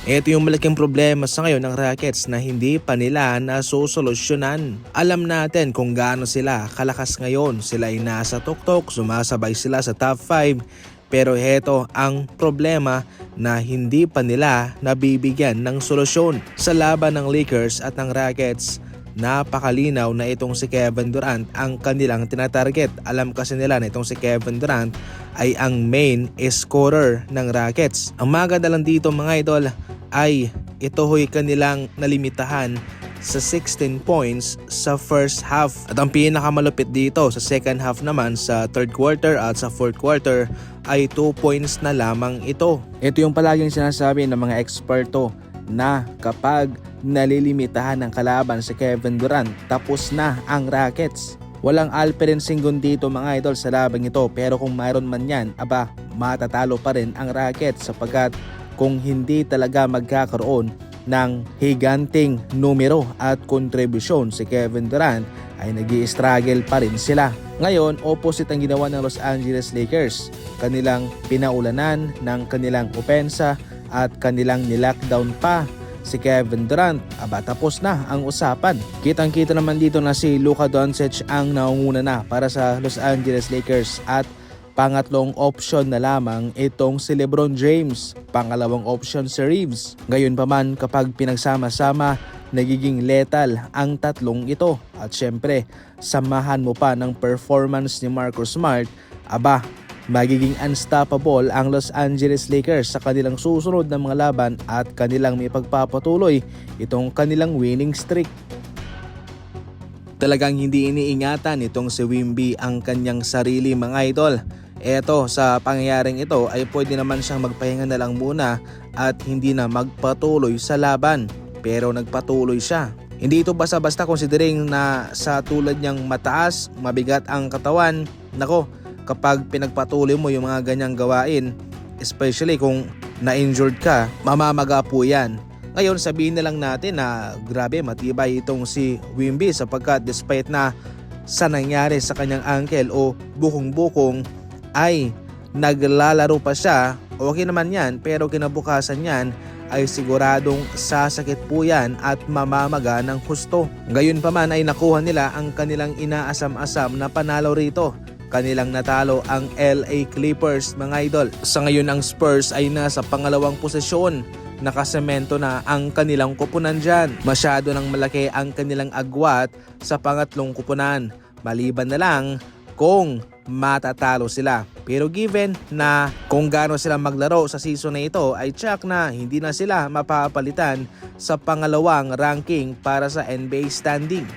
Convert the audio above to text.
Ito yung malaking problema sa ngayon ng Rockets na hindi pa nila nasosolusyonan. Alam natin kung gaano sila kalakas ngayon. Sila ay nasa tuktok, sumasabay sila sa top 5. Pero heto ang problema na hindi pa nila nabibigyan ng solusyon. Sa laban ng Lakers at ng Rockets, napakalinaw na itong si Kevin Durant ang kanilang tinatarget. Alam kasi nila na itong si Kevin Durant ay ang main scorer ng Rockets. Ang maganda lang dito mga idol ay ito ho'y kanilang nalimitahan sa 16 points sa first half. At ang pinakamalupit dito sa second half naman sa third quarter at sa fourth quarter ay 2 points na lamang ito. Ito yung palaging sinasabi ng mga eksperto na kapag nalilimitahan ng kalaban si Kevin Durant, tapos na ang Rockets. Walang Alperen Sengun dito mga idol sa labang ito, pero kung mayroon man yan, matatalo pa rin ang Rockets sapagkat kung hindi talaga magkakaroon ng higanting numero at kontribusyon si Kevin Durant ay nag-i-struggle pa rin sila. Ngayon, opposite ang ginawa ng Los Angeles Lakers. Kanilang pinaulanan ng kanilang opensa at kanilang nilockdown pa si Kevin Durant. Tapos na ang usapan. Kitang-kita naman dito na si Luka Doncic ang naunguna na para sa Los Angeles Lakers at pangatlong option na lamang itong si LeBron James. Pangalawang option si Reeves. Gayon pa man kapag pinagsama-sama, nagiging lethal ang tatlong ito. At syempre, samahan mo pa ng performance ni Marcus Smart, magiging unstoppable ang Los Angeles Lakers sa kanilang susunod na mga laban at kanilang may pagpapatuloy itong kanilang winning streak. Talagang hindi iniingatan itong si Wemby ang kanyang sarili mga idol. Eto, sa pangyayaring ito ay pwede naman siyang magpahinga na lang muna at hindi na magpatuloy sa laban. Pero nagpatuloy siya. Hindi ito basta-basta considering na sa tulad niyang mataas, mabigat ang katawan. Nako, kapag pinagpatuloy mo yung mga ganyang gawain, especially kung na-injured ka, mamamaga po yan. Ngayon sabihin na lang natin na grabe matibay itong si Wemby sapagkat despite na sa nangyari sa kanyang ankle o bukong-bukong ay naglalaro pa siya, okay naman yan, pero kinabukasan yan ay siguradong sasakit po yan at mamamaga ng husto. Gayon pa man ay nakuha nila ang kanilang inaasam-asam na panalo rito. Kanilang natalo ang LA Clippers mga idol. Sa ngayon ang Spurs ay nasa pangalawang posisyon. Nakasemento na ang kanilang kupunan dyan. Masyado nang malaki ang kanilang agwat sa pangatlong kupunan. Maliban na lang kung matatalo sila. Pero given na kung gaano sila maglaro sa season na ito ay tsak na hindi na sila mapapalitan sa pangalawang ranking para sa NBA standing.